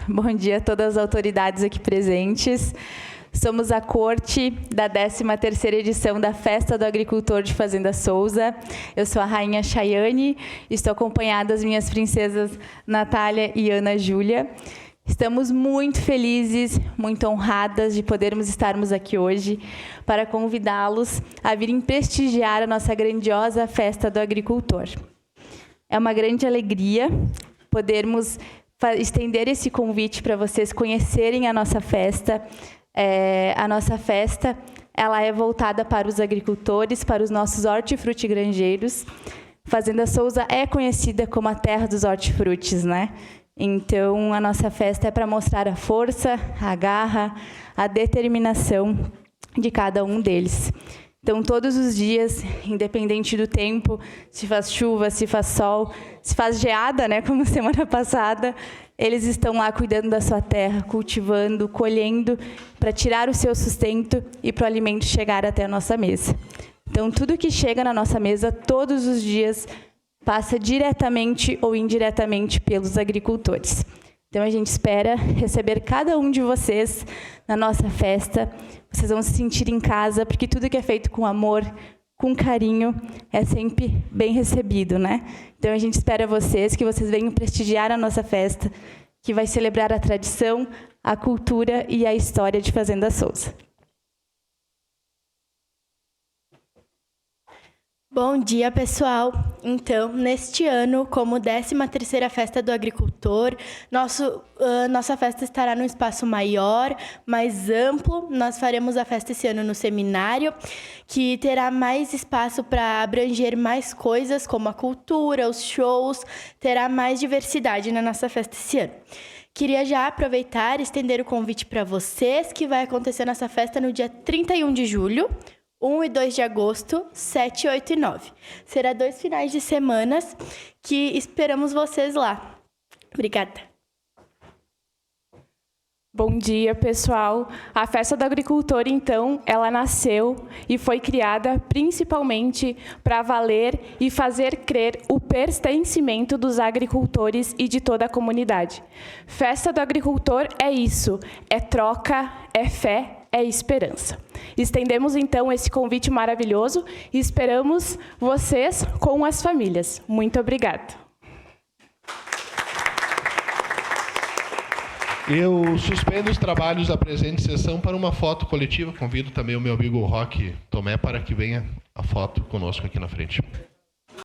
bom dia a todas as autoridades aqui presentes. Somos a corte da 13ª edição da Festa do Agricultor de Fazenda Souza. Eu sou a rainha Chayane, estou acompanhada das minhas princesas Natália e Ana Júlia. Estamos muito felizes, muito honradas de podermos estarmos aqui hoje para convidá-los a virem prestigiar a nossa grandiosa Festa do Agricultor. É uma grande alegria podermos estender esse convite para vocês conhecerem a nossa festa. A nossa festa ela é voltada para os agricultores, para os nossos hortifrutigranjeiros. Fazenda Souza é conhecida como a terra dos hortifrutis, né? Então, a nossa festa é para mostrar a força, a garra, a determinação de cada um deles. Então, todos os dias, independente do tempo, se faz chuva, se faz sol, se faz geada, né, como semana passada, eles estão lá cuidando da sua terra, cultivando, colhendo, para tirar o seu sustento e para o alimento chegar até a nossa mesa. Então, tudo que chega na nossa mesa, todos os dias, passa diretamente ou indiretamente pelos agricultores. Então, a gente espera receber cada um de vocês na nossa festa. Vocês vão se sentir em casa, porque tudo que é feito com amor, com carinho, é sempre bem recebido, né? Então, a gente espera vocês, que vocês venham prestigiar a nossa festa, que vai celebrar a tradição, a cultura e a história de Fazenda Souza. Bom dia, pessoal! Então, neste ano, como 13ª Festa do Agricultor, nossa festa estará num espaço maior, mais amplo. Nós faremos a festa esse ano no seminário, que terá mais espaço para abranger mais coisas, como a cultura, os shows, terá mais diversidade na nossa festa esse ano. Queria já aproveitar e estender o convite para vocês, que vai acontecer nossa festa no dia 31 de julho, 1 e 2 de agosto, 7, 8 e 9. Será 2 finais de semanas que esperamos vocês lá. Obrigada. Bom dia, pessoal. A Festa do Agricultor, então, ela nasceu e foi criada principalmente para valer e fazer crer o pertencimento dos agricultores e de toda a comunidade. Festa do Agricultor é isso, é troca, é fé, é esperança. Estendemos, então, esse convite maravilhoso e esperamos vocês com as famílias. Muito obrigada. Eu suspendo os trabalhos da presente sessão para uma foto coletiva. Convido também o meu amigo Roque Tomé para que venha a foto conosco aqui na frente.